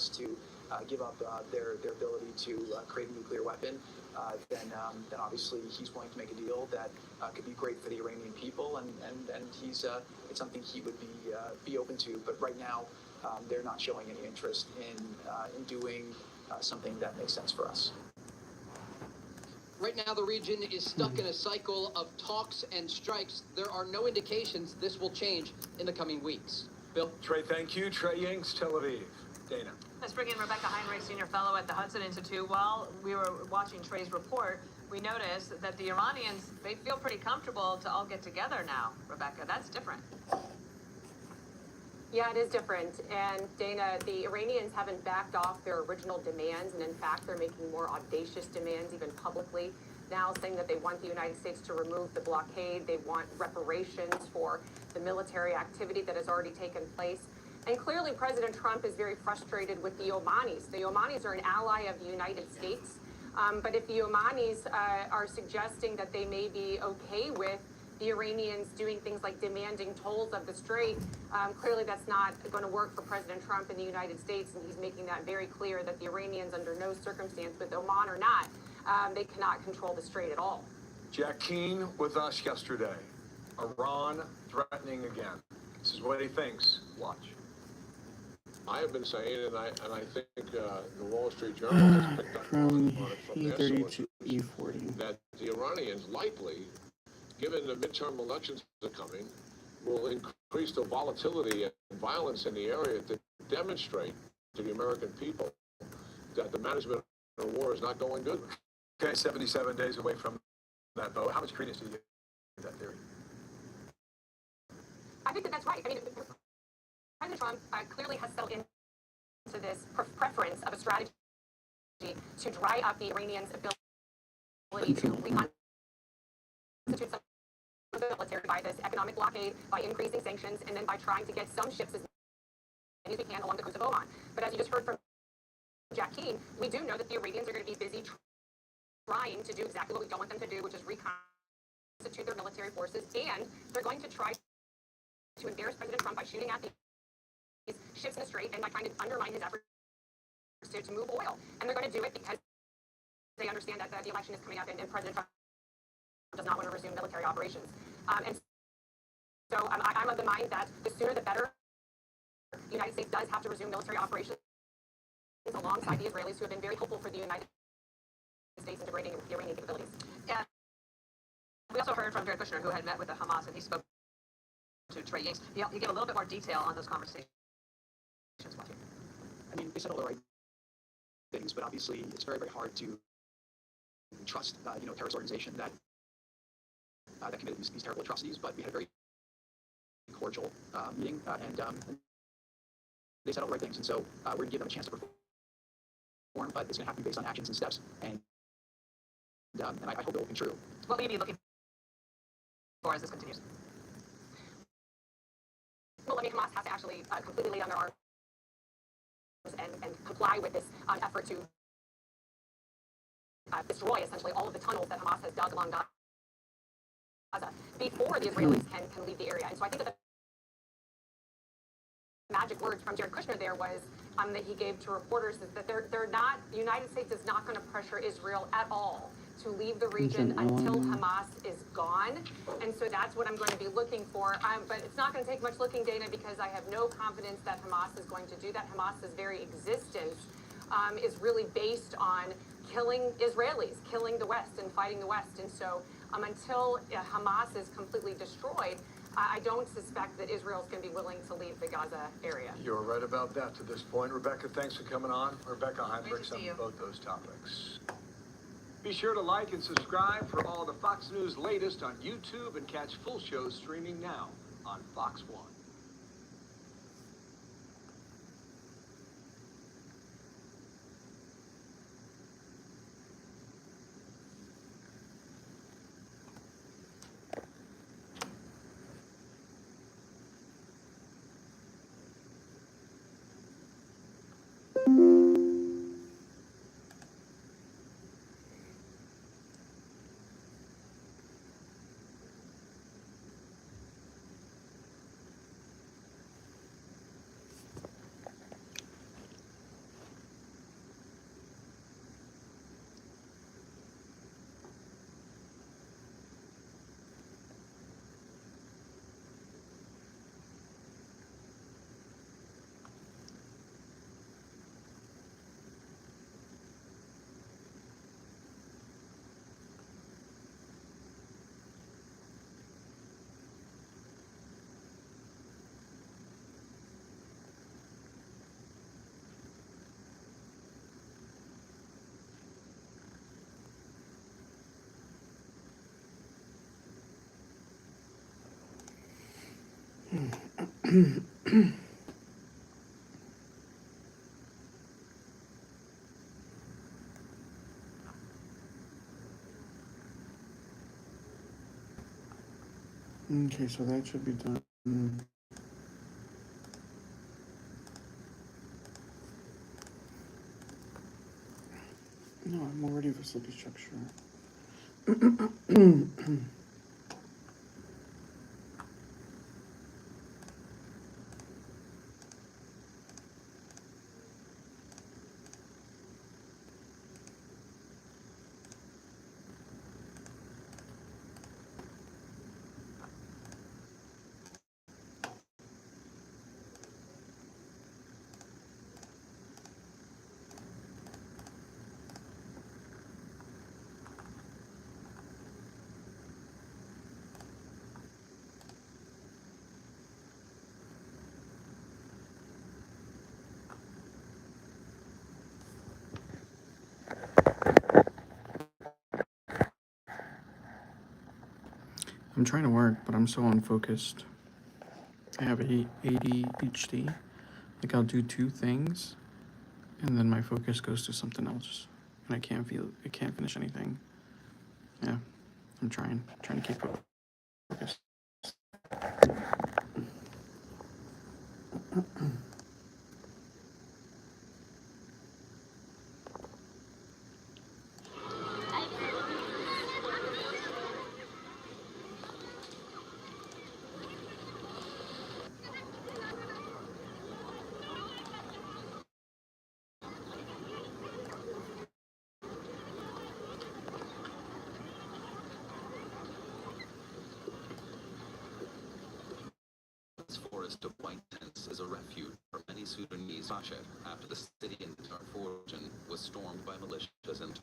us to give up their ability to create a nuclear weapon, then obviously he's willing to make a deal that could be great for the Iranian people, and he's it's something he would be open to. But right now, they're not showing any interest in doing something that makes sense for us. Right now, the region is stuck in a cycle of talks and strikes. There are no indications this will change in the coming weeks. Bill? Trey, thank you. Trey Yingst, Tel Aviv. Dana? Let's bring in Rebecca Heinrich, Senior Fellow at the Hudson Institute. While we were watching Trey's report, we noticed that the Iranians, they feel pretty comfortable to all get together now. Rebecca, that's different. Yeah, it is different. And Dana, the Iranians haven't backed off their original demands. And in fact, they're making more audacious demands, even publicly, now saying that they want the United States to remove the blockade. They want reparations for the military activity that has already taken place. And clearly, President Trump is very frustrated with the Omanis. The Omanis are an ally of the United States. But if the Omanis are suggesting that they may be okay with the Iranians doing things like demanding tolls of the Strait, clearly that's not going to work for President Trump in the United States, and he's making that very clear that the Iranians, under no circumstance, with Oman or not, they cannot control the Strait at all. Jack Keane with us yesterday. Iran threatening again. This is what he thinks. Watch. I have been saying, and I think the Wall Street Journal has picked up From on it from their E30 sources, to E40. that the Iranians likely, given the midterm elections that are coming, will increase the volatility and violence in the area to demonstrate to the American people that the management of war is not going good. Okay, 77 days away from that vote. How much credence do you give to that theory? I think that that's right. I mean, President Trump clearly has settled into this preference of a strategy to dry up the Iranians' ability to reconstitute some of the military by this economic blockade, by increasing sanctions, and then by trying to get some ships as many as we can along the coast of Oman. But as you just heard from Jack Keane, we do know that the Iranians are going to be busy trying to do exactly what we don't want them to do, which is reconstitute their military forces, and they're going to try to embarrass President Trump by shooting at these ships in the Strait and by trying to undermine his efforts to move oil. And they're going to do it because they understand that the election is coming up and President Trump does not want to resume military operations. And so I'm of the mind that the sooner the better. The United States does have to resume military operations alongside the Israelis, who have been very helpful for the United States in degrading the Iranian capabilities. And we also heard from Jared Kushner, who had met with the Hamas, and he spoke to Trey Yingst. He gave a little bit more detail on those conversations. I mean, they said all the right things, but obviously it's very, very hard to trust, terrorist organization that committed these terrible atrocities. But we had a very cordial meeting, and they said all the right things. And so we're going to give them a chance to perform, but it's going to have to be based on actions and steps. And I hope it will be true. What will you be looking for as this continues? Well, I mean, Hamas has to actually completely lay down their arms and comply with this effort to destroy, essentially, all of the tunnels that Hamas has dug along Gaza before the Israelis can leave the area. And so I think that the magic words from Jared Kushner there was that he gave to reporters is that the United States is not going to pressure Israel at all to leave the region until Hamas is gone. And so that's what I'm going to be looking for. But it's not going to take much looking, Dana, because I have no confidence that Hamas is going to do that. Hamas's very existence is really based on killing Israelis, killing the West and fighting the West. And so until Hamas is completely destroyed, I don't suspect that Israel is going to be willing to leave the Gaza area. You're right about that to this point. Rebecca, thanks for coming on. Rebecca Heinrich on you. both those topics. Be sure to like and subscribe for all the Fox News latest on YouTube and catch full shows streaming now on Fox 1. Okay, so that should be done. No, I'm already facility structure. I'm trying to work, but I'm so unfocused. I have ADHD. Like I'll do two things, and then my focus goes to something else, and I can't finish anything. Yeah, I'm trying to keep focused. This forest of white tents is a refuge for many Sudanese after the city in Darfur region was stormed by militias and